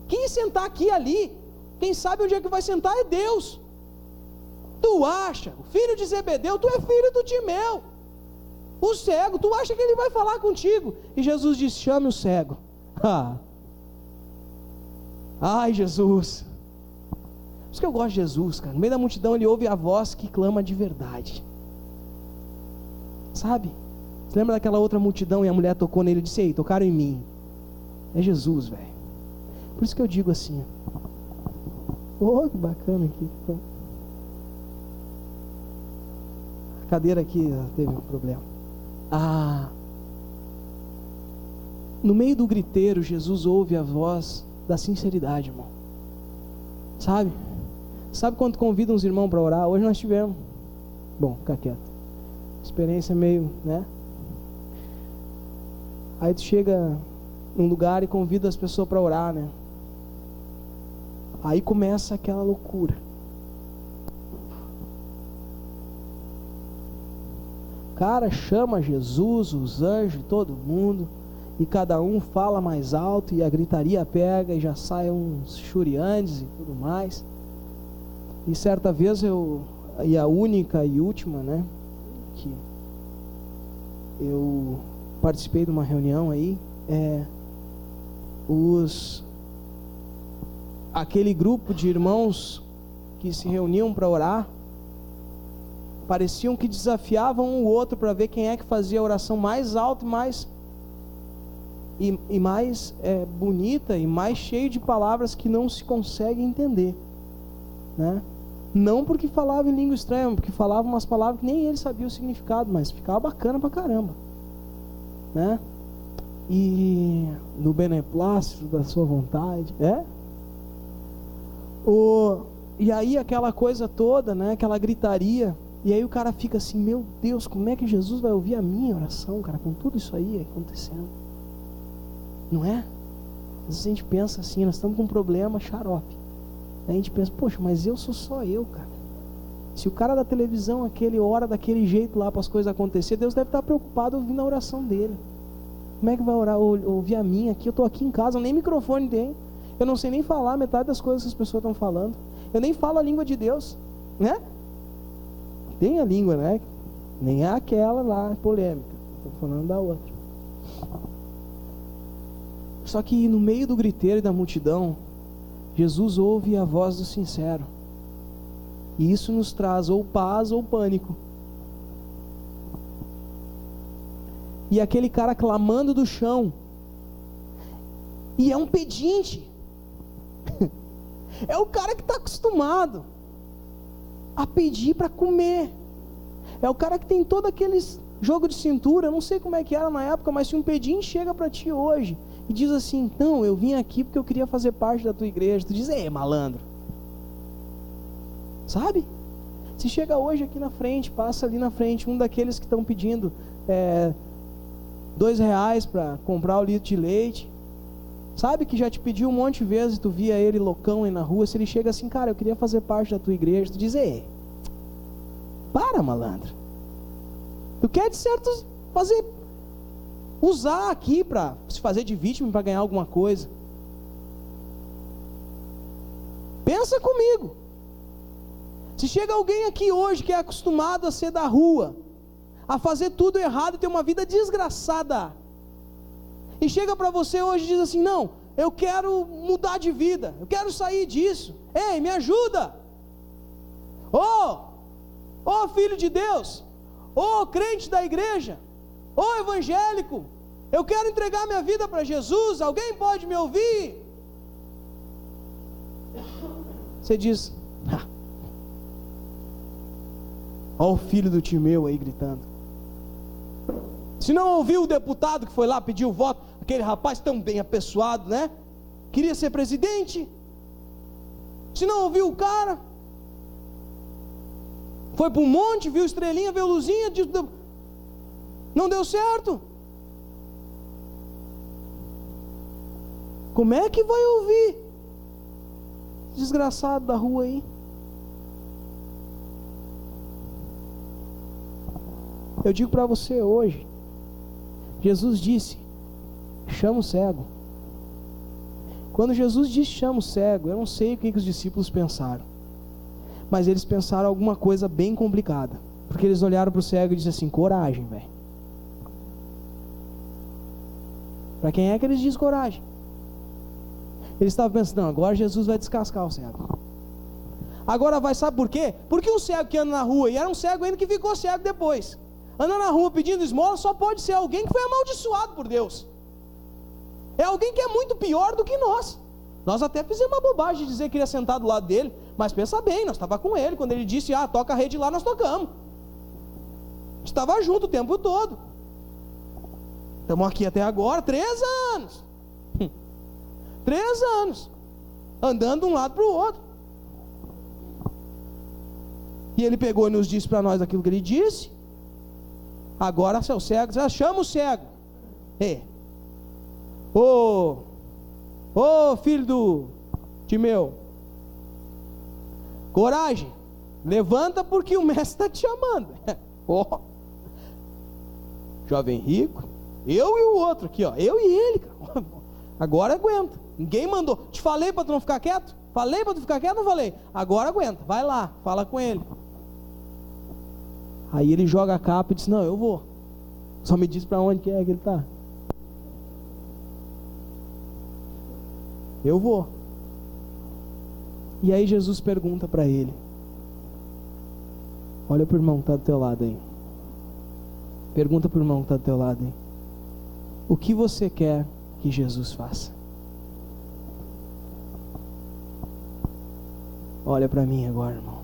quem sentar aqui ali, quem sabe onde é que vai sentar é Deus. Tu acha, o filho de Zebedeu, tu é filho do Timeu, o cego, tu acha que ele vai falar contigo? E Jesus disse: chame o cego. Ai, Jesus. Por isso que eu gosto de Jesus, cara. No meio da multidão ele ouve a voz que clama de verdade. Sabe? Você lembra daquela outra multidão e a mulher tocou nele e disse: ei, tocaram em mim. É Jesus, velho. Por isso que eu digo assim: oh, que bacana aqui. A cadeira aqui teve um problema. No meio do griteiro, Jesus ouve a voz da sinceridade, irmão. Sabe quando convida uns irmãos para orar? Hoje nós tivemos. Bom, fica quieto. Experiência meio, né? Aí tu chega num lugar e convida as pessoas para orar, né? Aí começa aquela loucura. O cara chama Jesus, os anjos, todo mundo, e cada um fala mais alto, e a gritaria pega, e já saem uns churiandes e tudo mais. E certa vez e a única e última, né, que eu participei de uma reunião aí, aquele grupo de irmãos que se reuniam para orar, pareciam que desafiavam um o outro para ver quem é que fazia a oração mais alta e mais bonita e mais cheia de palavras que não se consegue entender, né? Não porque falava em língua estranha, porque falava umas palavras que nem ele sabia o significado, mas ficava bacana pra caramba, né? E no beneplácito da sua vontade, e aí aquela coisa toda, né? Aquela gritaria, e aí o cara fica assim: meu Deus, como é que Jesus vai ouvir a minha oração, cara, com tudo isso aí acontecendo? Não é? Às vezes a gente pensa assim: nós estamos com um problema xarope. Aí a gente pensa: poxa, mas eu sou só eu, cara. Se o cara da televisão aquele ora daquele jeito lá para as coisas acontecer, Deus deve estar preocupado ouvindo a oração dele. Como é que vai orar, ouvir a minha aqui? Eu estou aqui em casa, nem microfone tem. Eu não sei nem falar metade das coisas que as pessoas estão falando. Eu nem falo a língua de Deus, né? Tem a língua, né? Nem é aquela lá polêmica, estou falando da outra. Só que no meio do griteiro e da multidão, Jesus ouve a voz do sincero. E isso nos traz ou paz ou pânico. E aquele cara clamando do chão, e é um pedinte, é o cara que está acostumado a pedir para comer, é o cara que tem todo aqueles jogo de cintura. Eu não sei como é que era na época, mas se um pedinte chega para ti hoje e diz assim: não, eu vim aqui porque eu queria fazer parte da tua igreja, tu diz: ei, malandro, sabe? Se chega hoje aqui na frente, passa ali na frente um daqueles que estão pedindo R$2 para comprar o litro de leite, sabe, que já te pediu um monte de vezes, tu via ele loucão aí na rua. Se ele chega assim: cara, eu queria fazer parte da tua igreja, tu diz: ei, para, malandro, tu quer de certo usar aqui para se fazer de vítima, para ganhar alguma coisa. Pensa comigo. Se chega alguém aqui hoje que é acostumado a ser da rua, a fazer tudo errado, ter uma vida desgraçada, e chega para você hoje e diz assim: não, eu quero mudar de vida, eu quero sair disso, ei, me ajuda. Ô filho de Deus, ô crente da igreja, ô evangélico, eu quero entregar minha vida para Jesus, alguém pode me ouvir? Você diz: ó o filho do Timeu aí gritando. Se não ouviu o deputado que foi lá pedir o voto, aquele rapaz tão bem apessoado, né? Queria ser presidente. Se não ouviu o cara, foi para um monte, viu estrelinha, viu luzinha, não deu certo. Como é que vai ouvir? Desgraçado da rua aí. Eu digo para você hoje, Jesus disse: chama o cego. Quando Jesus disse chama o cego, eu não sei o que os discípulos pensaram, mas eles pensaram alguma coisa bem complicada, porque eles olharam para o cego e disseram assim: coragem, velho. Para quem é que eles dizem coragem? Eles estavam pensando: não, agora Jesus vai descascar o cego. Agora vai, sabe por quê? Porque um cego que anda na rua, e era um cego ainda que ficou cego depois, anda na rua pedindo esmola, só pode ser alguém que foi amaldiçoado por Deus. É alguém que é muito pior do que nós. Nós até fizemos uma bobagem de dizer que ia sentar do lado dele, mas pensa bem, nós estávamos com ele, quando ele disse: toca a rede lá, nós tocamos. A gente estava junto o tempo todo. Estamos aqui até agora, 3 anos. 3 anos, andando de um lado para o outro. E ele pegou e nos disse para nós aquilo que ele disse. Agora, seu cego, chama o cego. Ô filho do Timeu, coragem, levanta porque o mestre está te chamando. Jovem rico, eu e o outro aqui, eu e ele, cara. Agora aguenta. Ninguém mandou. Te falei para tu não ficar quieto? Falei para tu ficar quieto ou não falei? Agora aguenta, vai lá, fala com ele. Aí ele joga a capa e diz: não, eu vou. Só me diz para onde que ele está. Eu vou. E aí Jesus pergunta para ele. Olha para o irmão que está do teu lado aí. Pergunta para o irmão que está do teu lado aí: o que você quer que Jesus faça? Olha para mim agora, irmão.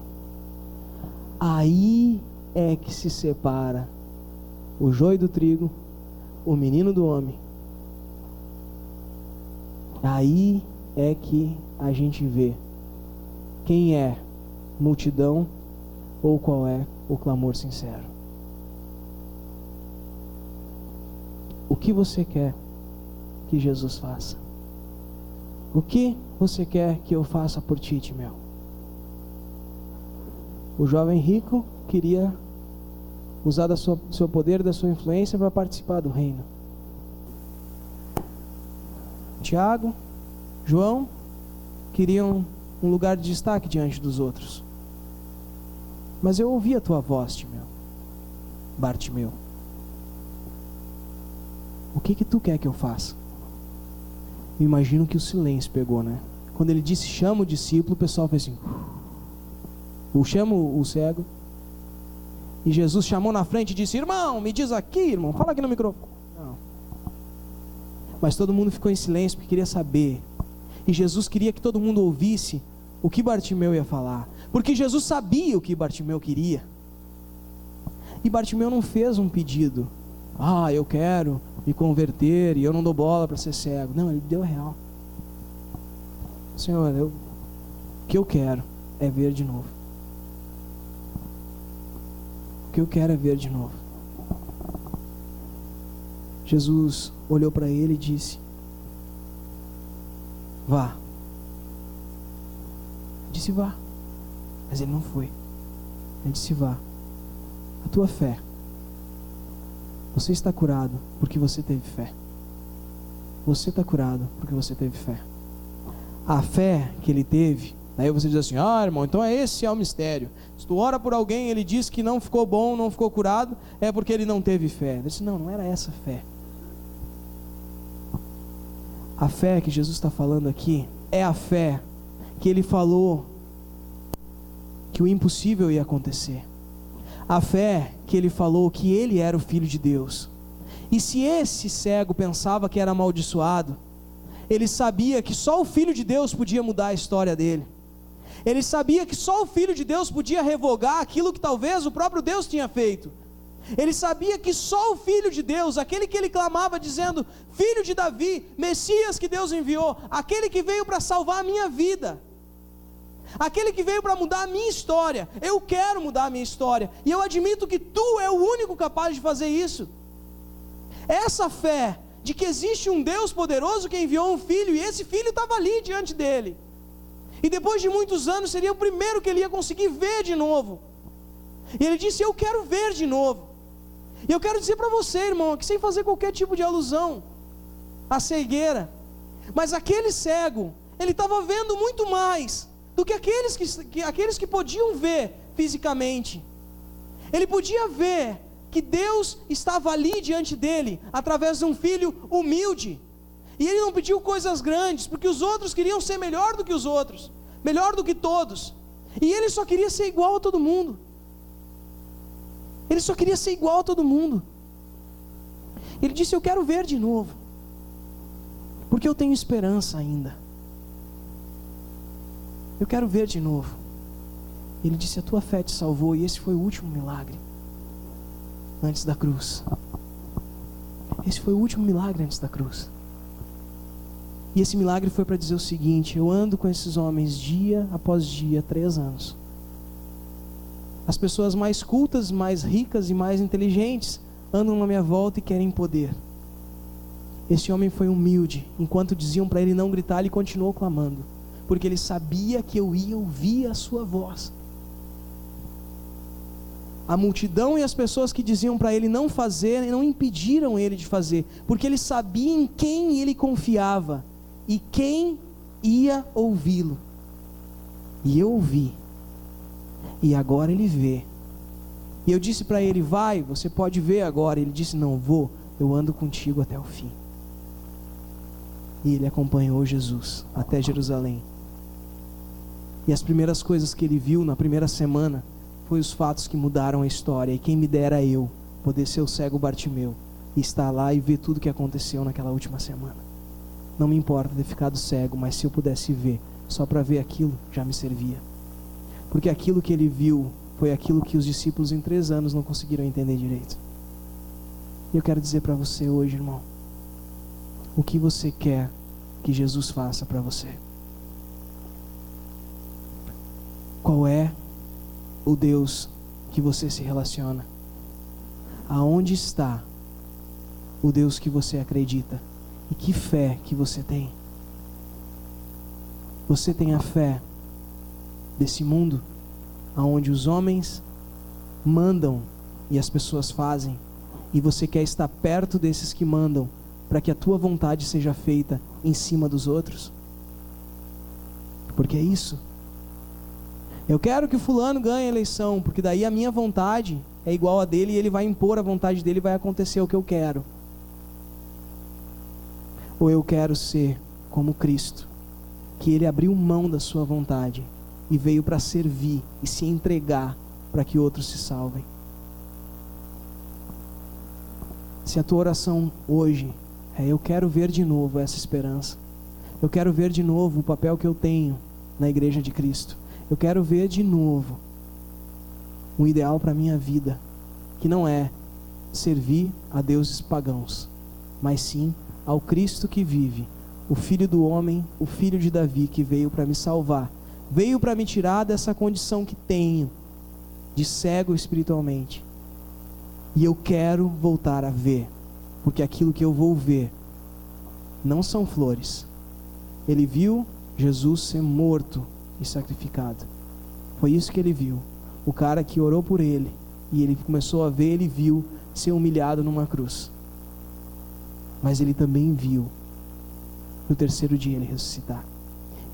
Aí é que se separa o joio do trigo, o menino do homem. Aí é que a gente vê quem é multidão ou qual é o clamor sincero. O que você quer que Jesus faça? O que você quer que eu faça por ti, Timeu? O jovem rico queria usar do seu poder, da sua influência para participar do reino. Tiago, João queriam um lugar de destaque diante dos outros. Mas eu ouvi a tua voz, Timeu. Bartimeu, o que tu quer que eu faça? Eu imagino que o silêncio pegou, né? Quando ele disse, chama o discípulo, o pessoal fez assim, chama o cego. E Jesus chamou na frente e disse, irmão, me diz aqui, irmão, fala aqui no microfone. Não. Mas todo mundo ficou em silêncio porque queria saber. E Jesus queria que todo mundo ouvisse o que Bartimeu ia falar, porque Jesus sabia o que Bartimeu queria. E Bartimeu não fez um pedido, eu quero me converter e eu não dou bola para ser cego. Não, ele deu real. Senhor, o que eu quero é ver de novo. O que eu quero é ver de novo. Jesus olhou para ele e disse, vá. Disse vá, mas ele não foi. Ele disse vá. A tua fé, você está curado porque você teve fé. Você está curado porque você teve fé. A fé que ele teve, daí você diz assim, irmão, então esse é o mistério. Se tu ora por alguém, ele diz que não ficou bom, não ficou curado, é porque ele não teve fé. Ele disse, não era essa fé. A fé que Jesus está falando aqui é a fé que ele falou que o impossível ia acontecer. A fé que ele falou que ele era o Filho de Deus. E se esse cego pensava que era amaldiçoado, ele sabia que só o Filho de Deus podia mudar a história dele. Ele sabia que só o Filho de Deus podia revogar aquilo que talvez o próprio Deus tinha feito. Ele sabia que só o Filho de Deus, aquele que ele clamava dizendo, Filho de Davi, Messias que Deus enviou, aquele que veio para salvar a minha vida, aquele que veio para mudar a minha história, eu quero mudar a minha história, e eu admito que tu é o único capaz de fazer isso. Essa fé de que existe um Deus poderoso que enviou um filho, e esse filho estava ali diante dele, e depois de muitos anos seria o primeiro que ele ia conseguir ver de novo, e ele disse, eu quero ver de novo. E eu quero dizer para você, irmão, que sem fazer qualquer tipo de alusão à cegueira, mas aquele cego, ele estava vendo muito mais do que aqueles que podiam ver fisicamente. Ele podia ver que Deus estava ali diante dele, através de um filho humilde, e ele não pediu coisas grandes, porque os outros queriam ser melhor do que os outros, melhor do que todos, e ele só queria ser igual a todo mundo. Ele só queria ser igual a todo mundo. Ele disse, eu quero ver de novo, porque eu tenho esperança ainda. Eu quero ver de novo. Ele disse, a tua fé te salvou, e esse foi o último milagre antes da cruz. Esse foi o último milagre antes da cruz. E esse milagre foi para dizer o seguinte, eu ando com esses homens dia após dia, 3 anos. As pessoas mais cultas, mais ricas e mais inteligentes andam na minha volta e querem poder. Esse homem foi humilde, enquanto diziam para ele não gritar, ele continuou clamando, porque ele sabia que eu ia ouvir a sua voz. A multidão e as pessoas que diziam para ele não fazer, não impediram ele de fazer, porque ele sabia em quem ele confiava e quem ia ouvi-lo. E eu ouvi. E agora ele vê. E eu disse para ele, vai, você pode ver agora. Ele disse, não vou, eu ando contigo até o fim. E ele acompanhou Jesus até Jerusalém. E as primeiras coisas que ele viu na primeira semana foi os fatos que mudaram a história. E quem me dera eu poder ser o cego Bartimeu e estar lá e ver tudo que aconteceu naquela última semana. Não me importa ter ficado cego, mas se eu pudesse ver, só para ver aquilo já me servia. Porque aquilo que ele viu foi aquilo que os discípulos em 3 anos não conseguiram entender direito. E eu quero dizer para você hoje, irmão, o que você quer que Jesus faça para você? Qual é o Deus que você se relaciona? Aonde está o Deus que você acredita? E que fé que você tem? Você tem a fé desse mundo, onde os homens mandam e as pessoas fazem, e você quer estar perto desses que mandam, para que a tua vontade seja feita em cima dos outros? Porque é isso. Eu quero que o fulano ganhe a eleição, porque daí a minha vontade é igual a dele e ele vai impor a vontade dele e vai acontecer o que eu quero. Ou eu quero ser como Cristo, que ele abriu mão da sua vontade e veio para servir e se entregar para que outros se salvem. Se a tua oração hoje é: eu quero ver de novo essa esperança, eu quero ver de novo o papel que eu tenho na igreja de Cristo, eu quero ver de novo um ideal para a minha vida, que não é servir a deuses pagãos, mas sim ao Cristo que vive, o Filho do homem, o Filho de Davi, que veio para me salvar, veio para me tirar dessa condição que tenho, de cego espiritualmente. E eu quero voltar a ver, porque aquilo que eu vou ver não são flores. Ele viu Jesus ser morto e sacrificado. Foi isso que ele viu. O cara que orou por ele, e ele começou a ver, ele viu ser humilhado numa cruz. Mas ele também viu no terceiro dia ele ressuscitar.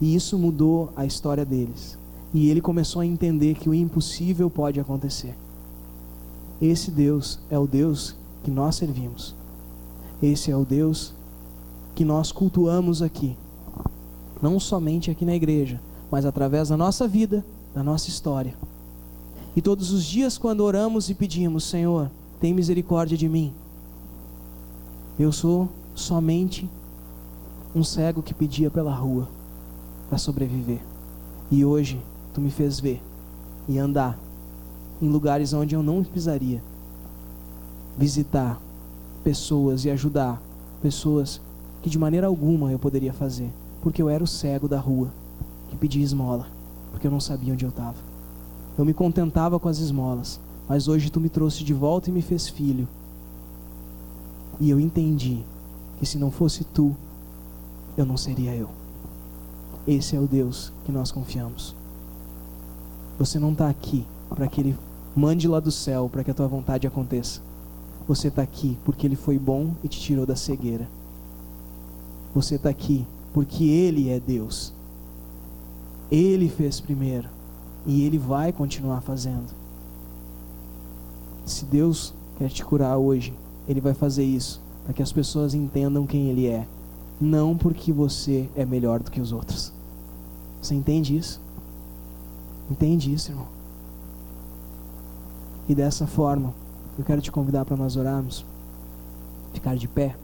E isso mudou a história deles. E ele começou a entender que o impossível pode acontecer. Esse Deus é o Deus que nós servimos. Esse é o Deus que nós cultuamos aqui. Não somente aqui na igreja, mas através da nossa vida, da nossa história. E todos os dias quando oramos e pedimos: Senhor, tem misericórdia de mim. Eu sou somente um cego que pedia pela rua para sobreviver. E hoje tu me fez ver e andar em lugares onde eu não pisaria, visitar pessoas e ajudar pessoas que de maneira alguma eu poderia fazer, porque eu era o cego da rua que pedia esmola, porque eu não sabia onde eu estava. Eu me contentava com as esmolas, mas hoje tu me trouxe de volta e me fez filho. E eu entendi que se não fosse tu, eu não seria eu. Esse é o Deus que nós confiamos. Você não está aqui para que Ele mande lá do céu para que a tua vontade aconteça. Você está aqui porque Ele foi bom e te tirou da cegueira. Você está aqui porque Ele é Deus. Ele fez primeiro e Ele vai continuar fazendo. Se Deus quer te curar hoje, Ele vai fazer isso para que as pessoas entendam quem Ele é, não porque você é melhor do que os outros. Você entende isso? Entende isso, irmão? E dessa forma, eu quero te convidar para nós orarmos, ficar de pé.